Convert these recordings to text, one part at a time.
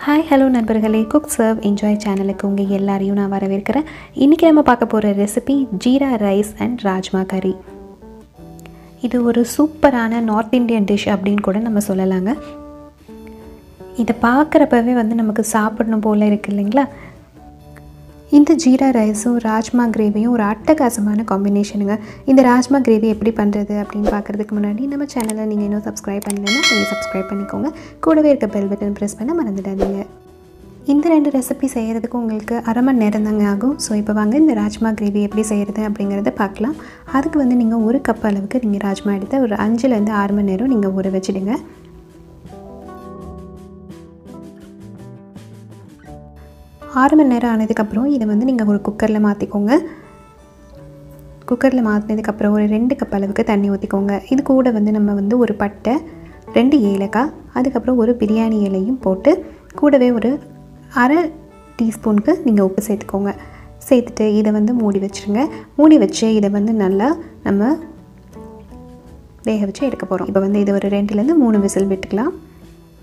Hi hello நண்பர்களே, cook serve enjoy சேனலுக்கு உங்கள் எல்லாரையும் நான் வரவேற்கிறேன். இன்றைக்கி நம்ம பார்க்க போகிற recipe jeera rice and rajma கறி. இது ஒரு சூப்பரான நார்த் இண்டியன் டிஷ் அப்படின்னு கூட நம்ம சொல்லலாங்க. இதை பார்க்குறப்பவே நமக்கு சாப்பிடணும் போல் இருக்குது இல்லைங்களா? இந்த ஜீரா ரைஸும் ராஜ்மா கிரேவியும் ஒரு அட்டகாசமான காம்பினேஷனுங்க. இந்த ராஜ்மா கிரேவி எப்படி பண்ணுறது அப்படின்னு பார்க்குறதுக்கு முன்னாடி நம்ம சேனலை நீங்கள் இன்னும் சப்ஸ்கிரைப் பண்ணலைன்னா நீங்கள் சப்ஸ்கிரைப் பண்ணிக்கோங்க. கூடவே இருக்க பெல் பட்டன் ப்ரெஸ் பண்ண மறந்துடாதீங்க. இந்த 2 ரெசிபி செய்கிறதுக்கு உங்களுக்கு அரை மணி நேரம் தாங்க ஆகும். ஸோ இப்போ வாங்க இந்த ராஜ்மா கிரேவி எப்படி செய்கிறது அப்படிங்கிறத பார்க்கலாம். அதுக்கு நீங்கள் 1 கப் அளவுக்கு நீங்கள் ராஜ்மா எடுத்து ஒரு 5லேருந்து 6 மணி நேரம் நீங்கள் ஊற வச்சுடுங்க. 6 மணி நேரம் ஆனதுக்கப்புறம் இதை நீங்கள் ஒரு குக்கரில் மாற்றிக்கோங்க. குக்கரில் மாற்றினதுக்கப்புறம் ஒரு 2 கப் அளவுக்கு தண்ணி ஊற்றிக்கோங்க. இது கூட நம்ம ஒரு பட்டை, 2 ஏலக்காய், அதுக்கப்புறம் ஒரு பிரியாணி இலையும் போட்டு கூடவே ஒரு அரை டீஸ்பூனுக்கு நீங்கள் உப்பு சேர்த்துக்கோங்க. சேர்த்துட்டு இதை மூடி வச்சுருங்க. மூடி வச்சு இதை நல்லா நம்ம வேக வச்சு எடுக்க போகிறோம். இப்போ இது ஒரு 2லேருந்து 3 விசில் விட்டுக்கலாம்.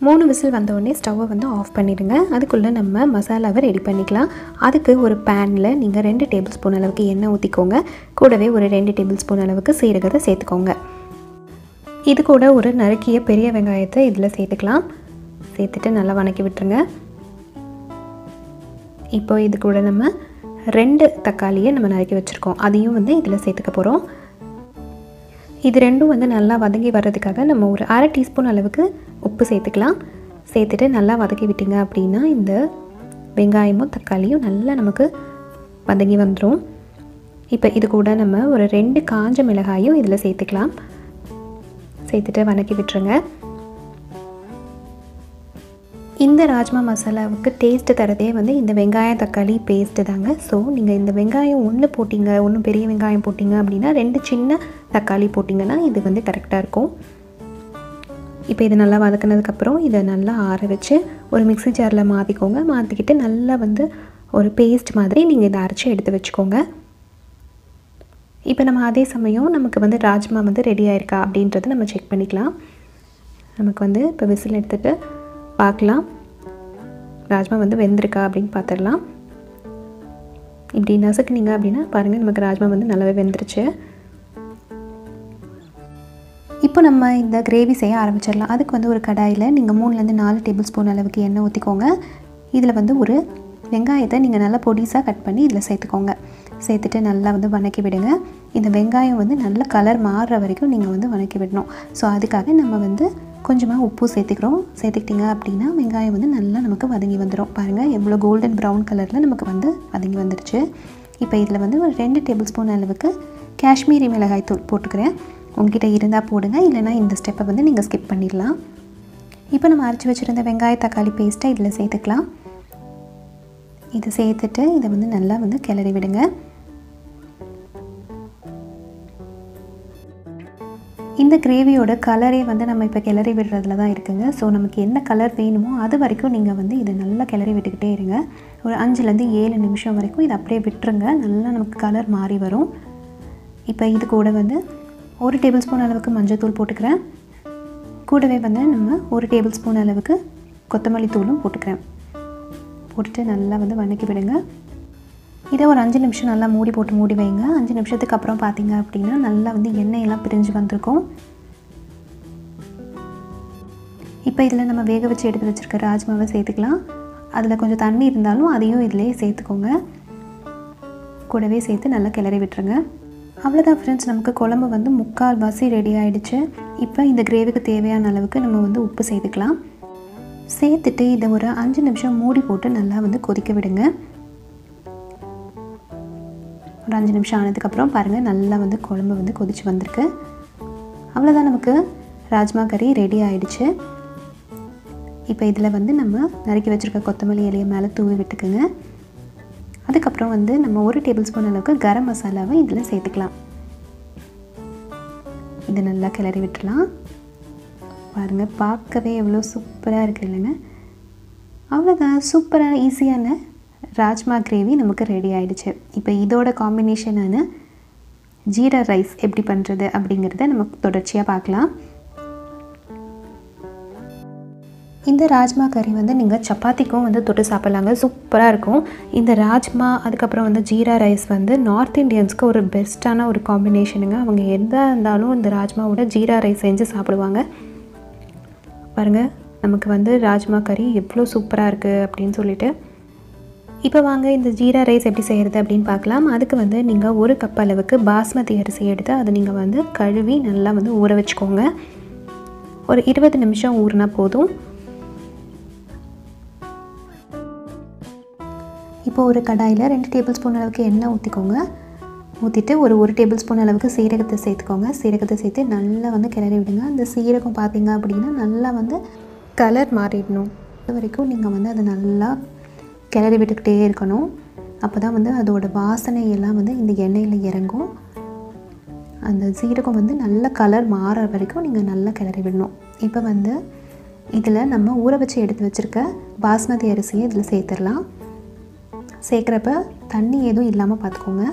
3 விசில் வந்தோடனே ஸ்டவ்வை ஆஃப் பண்ணிடுங்க. அதுக்குள்ளே நம்ம மசாலாவை ரெடி பண்ணிக்கலாம். அதுக்கு ஒரு பேனில் நீங்கள் 2 டேபிள் ஸ்பூன் அளவுக்கு எண்ணெய் ஊற்றிக்கோங்க. கூடவே ஒரு 2 டேபிள் ஸ்பூன் அளவுக்கு சீரகத்தை சேர்த்துக்கோங்க. இது கூட ஒரு நறுக்கிய பெரிய வெங்காயத்தை இதில் சேர்த்துக்கலாம். சேர்த்துட்டு நல்லா வணக்கி விட்டுருங்க. இப்போ இது கூட நம்ம 2 தக்காளியை நம்ம நறுக்கி வச்சுருக்கோம். அதையும் இதில் சேர்த்துக்க போகிறோம். இது ரெண்டும் நல்லா வதங்கி வர்றதுக்காக நம்ம ஒரு அரை டீஸ்பூன் அளவுக்கு உப்பு சேர்த்துக்கலாம். சேர்த்துட்டு நல்லா வதக்கி விட்டிங்க அப்படின்னா இந்த வெங்காயமும் தக்காளியும் நல்லா நமக்கு வதங்கி வந்துடும். இப்போ இது கூட நம்ம ஒரு 2 காஞ்ச மிளகாயும் இதில் சேர்த்துக்கலாம். சேர்த்துட்டு வதக்கி விட்டுருங்க. இந்த ராஜ்மா மசாலாவுக்கு டேஸ்ட்டு தரதே இந்த வெங்காயம் தக்காளி பேஸ்ட்டு தாங்க. ஸோ நீங்கள் இந்த வெங்காயம் ஒன்று போட்டிங்க, ஒன்று பெரிய வெங்காயம் போட்டிங்க அப்படின்னா 2 சின்ன தக்காளி போட்டிங்கன்னா இது கரெக்டாக இருக்கும். இப்போ இது நல்லா வதக்கினதுக்கப்புறம் இதை நல்லா ஆற வச்சு ஒரு மிக்ஸி ஜாரில் மாற்றிக்கோங்க. மாற்றிக்கிட்டு நல்லா ஒரு பேஸ்ட் மாதிரி நீங்கள் இதை அரைச்சி எடுத்து வச்சுக்கோங்க. இப்போ நம்ம அதே சமயம் நமக்கு ராஜ்மா ரெடி ஆயிருக்கா அப்படின்றத நம்ம செக் பண்ணிக்கலாம். நமக்கு இப்போ விசில் எடுத்துகிட்டு பார்க்கலாம். ராஜ்மா வெந்திருக்கா அப்படின்னு பார்த்துடலாம். இப்படி நசுக்குனிங்க அப்படின்னா பாருங்கள், நமக்கு ராஜ்மா நல்லாவே வெந்துருச்சு. இப்போ நம்ம இந்த கிரேவி செய்ய ஆரம்பிச்சிடலாம். அதுக்கு ஒரு கடாயில் நீங்கள் 3லேருந்து 4 டேபிள் ஸ்பூன் அளவுக்கு எண்ணெய் ஊற்றிக்கோங்க. இதில் ஒரு வெங்காயத்தை நீங்கள் நல்லா பொடிசாக கட் பண்ணி இதில் சேர்த்துக்கோங்க. சேர்த்துட்டு நல்லா வதக்கி விடுங்க. இந்த வெங்காயம் நல்ல கலர் மாறுற வரைக்கும் நீங்கள் வதக்கி விடணும். ஸோ அதுக்காக நம்ம கொஞ்சமாக உப்பு சேர்த்துக்கிறோம். சேர்த்துக்கிட்டிங்க அப்படின்னா வெங்காயம் நல்லா நமக்கு வதங்கி வந்துடும். பாருங்கள் எவ்வளோ கோல்டன் ப்ரௌன் கலரில் நமக்கு வதங்கி வந்துருச்சு. இப்போ இதில் ஒரு 2 டேபிள் ஸ்பூன் அளவுக்கு காஷ்மீரி மிளகாய் தூள் போட்டுக்கிறேன். உங்ககிட்ட இருந்தால் போடுங்க, இல்லைனா இந்த ஸ்டெப்பை நீங்கள் ஸ்கிப் பண்ணிடலாம். இப்போ நம்ம அரைச்சி வச்சுருந்த வெங்காய தக்காளி பேஸ்ட்டை இதில் சேர்த்துக்கலாம். இதை சேர்த்துட்டு இதை நல்லா கிளறி விடுங்க. இந்த கிரேவியோட கலரே நம்ம இப்போ கிளறி விடுறதுல தான் இருக்குங்க. ஸோ நமக்கு என்ன கலர் வேணுமோ அது வரைக்கும் நீங்கள் இதை நல்லா கிளறி விட்டுக்கிட்டே இருங்க. ஒரு 5லேருந்து 7 நிமிஷம் வரைக்கும் இதை அப்படியே விட்டுருங்க. நல்லா நமக்கு கலர் மாறி வரும். இப்போ இது கூட 1 டேபிள் ஸ்பூன் அளவுக்கு மஞ்சள் தூள் போட்டுக்கிறேன். கூடவே நம்ம 1 டேபிள் ஸ்பூன் அளவுக்கு கொத்தமல்லி தூளும் போட்டுக்கிறேன். போட்டுட்டு நல்லா வதக்கி விடுங்க. இதை ஒரு 5 நிமிஷம் நல்லா மூடி வைங்க. 5 நிமிஷத்துக்கு அப்புறம் பார்த்தீங்க அப்படின்னா நல்லா எண்ணெயெல்லாம் பிரிஞ்சு வந்திருக்கும். இப்போ இதில் நம்ம வேக வச்சு எடுத்து வச்சுருக்க ராஜ்மாவை சேர்த்துக்கலாம். அதில் கொஞ்சம் தண்ணி இருந்தாலும் அதையும் இதிலே சேர்த்துக்கோங்க. கூடவே சேர்த்து நல்லா கிளறி விட்டுருங்க. அவ்வளோதான் ஃப்ரெண்ட்ஸ், நமக்கு குழம்பு முக்கால்வாசி ரெடி ஆகிடுச்சு. இப்போ இந்த கிரேவிக்கு தேவையான அளவுக்கு நம்ம உப்பு சேர்த்துக்கலாம். சேர்த்துட்டு இதை ஒரு 5 நிமிஷம் மூடி போட்டு நல்லா கொதிக்க விடுங்க. ஒரு 5 நிமிஷம் ஆனதுக்கப்புறம் பாருங்கள் நல்லா குழம்பு கொதிச்சு வந்திருக்கு. அவ்வளோதான், நமக்கு ராஜ்மா கறி ரெடி ஆகிடுச்சு. இப்போ இதில் நம்ம நறுக்கி வச்சுருக்க கொத்தமல்லி இலையை மேலே தூவி விட்டுக்குங்க. அதுக்கப்புறம் நம்ம 1 டேபிள் ஸ்பூன் அளவுக்கு கரம் மசாலாவை இதில் சேர்த்துக்கலாம். இது நல்லா கிளறி விட்டுலாம். பாருங்கள், பார்க்கவே எவ்வளோ சூப்பராக இருக்குது இல்லைங்க? அவ்வளோதான், சூப்பராக ஈஸியான ராஜ்மா கிரேவி நமக்கு ரெடி ஆகிடுச்சு. இப்போ இதோட காம்பினேஷனான ஜீரா ரைஸ் எப்படி பண்ணுறது அப்படிங்கிறத நமக்கு தொடர்ச்சியாக பார்க்கலாம். இந்த ராஜ்மா கறி வந்து நீங்கள் சப்பாத்திக்கும் வந்து தொட்டு சாப்பிட்லாங்க, சூப்பராக இருக்கும். இந்த ராஜ்மா அதுக்கப்புறம் வந்து ஜீரா ரைஸ் வந்து நார்த் இண்டியன்ஸ்க்கு ஒரு பெஸ்ட்டான ஒரு காம்பினேஷனுங்க. அவங்க எதாக இருந்தாலும் இந்த ராஜ்மாவோட ஜீரா ரைஸ் செஞ்சு சாப்பிடுவாங்க. பாருங்கள், நமக்கு வந்து ராஜ்மா கறி எவ்வளோ சூப்பராக இருக்குது அப்படின்னு சொல்லிட்டு. இப்போ வாங்க இந்த ஜீரா ரைஸ் எப்படி செய்கிறது அப்படின்னு பார்க்கலாம். அதுக்கு வந்து நீங்கள் 1 கப் அளவுக்கு பாஸ்மதி அரிசி எடுத்து அதை நீங்கள் வந்து கழுவி நல்லா வந்து ஊற வச்சுக்கோங்க. ஒரு 20 நிமிஷம் ஊறினா போதும். இப்போ ஒரு கடாயில் 2 டேபிள் ஸ்பூன் அளவுக்கு எண்ணெய் ஊற்றிக்கோங்க. ஊற்றிட்டு ஒரு 1 டேபிள் ஸ்பூன் அளவுக்கு சீரகத்தை சேர்த்துக்கோங்க. சீரகத்தை சேர்த்து நல்லா வந்து கிளறி விடுங்க. அந்த சீரகம் பார்த்திங்க அப்படின்னா நல்லா வந்து கலர் மாறிடணும். அது வரைக்கும் நீங்கள் வந்து அதை நல்லா கிளறி விட்டுக்கிட்டே இருக்கணும். அப்போ தான் வந்து அதோட வாசனை எல்லாம் வந்து இந்த எண்ணெயில் இறங்கும். அந்த சீரகம் வந்து நல்ல கலர் மாறுற வரைக்கும் நீங்கள் நல்லா கிளறி விடணும். இப்போ வந்து இதில் நம்ம ஊற வச்சு எடுத்து வச்சுருக்க பாஸ்மதி அரிசியை இதில் சேர்த்துடலாம். சேர்க்குறப்ப தண்ணி எதுவும் இல்லாமல் பார்த்துக்கோங்க.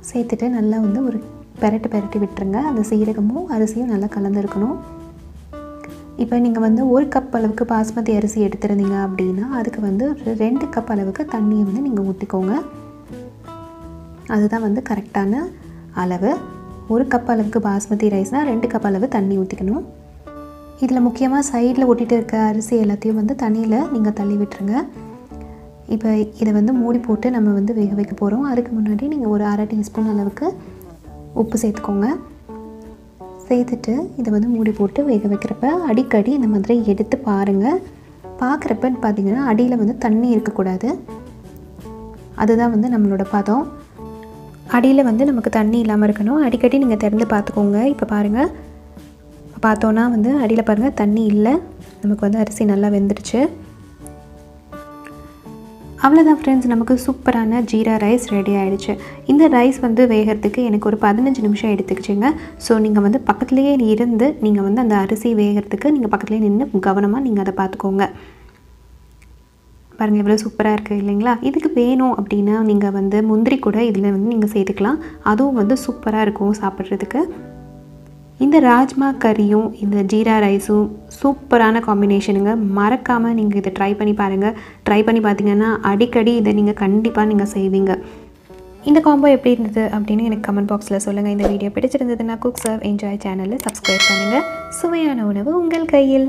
சேர்த்துட்டு நல்லா வந்து ஒரு பெரட்டி விட்டுருங்க. அந்த சீரகமும் அரிசியும் நல்லா கலந்துருக்கணும். இப்போ நீங்கள் வந்து 1 கப் அளவுக்கு பாஸ்மதி அரிசி எடுத்துருந்தீங்க அப்படின்னா அதுக்கு வந்து 2 கப் அளவுக்கு தண்ணியை வந்து நீங்கள் ஊற்றிக்கோங்க. அதுதான் வந்து கரெக்டான அளவு. 1 கப் அளவுக்கு பாஸ்மதி ரைஸ்னால் 2 கப் அளவு தண்ணி ஊற்றிக்கணும். இதில் முக்கியமாக சைடில் ஒட்டிகிட்டு இருக்க அரிசி எல்லாத்தையும் வந்து தண்ணியில் நீங்கள் தள்ளி விட்டுருங்க. இப்போ இதை வந்து மூடி போட்டு நம்ம வந்து வேக வைக்க போகிறோம். அதுக்கு முன்னாடி நீங்கள் ஒரு 1/2 டீஸ்பூன் அளவுக்கு உப்பு சேர்த்துக்கோங்க. சேர்த்துட்டு இதை வந்து மூடி போட்டு வேக வைக்கிறப்ப அடிக்கடி இந்த மாதிரி எடுத்து பாருங்கள். பார்க்குறப்ப பார்த்திங்கன்னா அடியில் வந்து தண்ணி இருக்கக்கூடாது. அதுதான் வந்து நம்மளோட பதம். அடியில் வந்து நமக்கு தண்ணி இல்லாமல் இருக்கணும். அடிக்கடி நீங்கள் திறந்து பார்த்துக்கோங்க. இப்போ பாருங்கள், பார்த்தோன்னா வந்து அடியில் பாருங்கள் தண்ணி இல்லை. நமக்கு வந்து அரிசி நல்லா வெந்துடுச்சு. அவ்வளோதான் ஃப்ரெண்ட்ஸ், நமக்கு சூப்பரான ஜீரா ரைஸ் ரெடி ஆகிடுச்சு. இந்த ரைஸ் வந்து வேகிறதுக்கு எனக்கு ஒரு 15 நிமிஷம் எடுத்துக்கிச்சிங்க. ஸோ நீங்கள் வந்து பக்கத்துலேயே இருந்து நீங்கள் வந்து அந்த அரிசி வேகிறதுக்கு நீங்கள் பக்கத்துலேயே நின்று கவனமாக நீங்கள் அதை பார்த்துக்கோங்க. பாருங்கள் எவ்வளோ சூப்பராக இருக்குது இல்லைங்களா? இதுக்கு வேணும் அப்படின்னா நீங்கள் வந்து முந்திரி கூட இதில் வந்து நீங்கள் சேர்த்துக்கலாம். அதுவும் வந்து சூப்பராக இருக்கும் சாப்பிட்றதுக்கு. இந்த ராஜ்மா கறியும் இந்த ஜீரா ரைஸும் சூப்பரான காம்பினேஷனுங்க. மறக்காமல் நீங்கள் இதை ட்ரை பண்ணி பாருங்கள். ட்ரை பண்ணி பார்த்தீங்கன்னா அடிக்கடி இதை நீங்கள் கண்டிப்பாக நீங்கள் செய்வீங்க. இந்த காம்போ எப்படி இருந்தது அப்படின்னு எனக்கு கமெண்ட் பாக்ஸில் சொல்லுங்கள். இந்த வீடியோ பிடிச்சிருந்ததுன்னா குக் சர்வ் என்ஜாய் சேனலில் சப்ஸ்கிரைப் பண்ணுங்கள். சுவையான உணவு உங்கள் கையில்.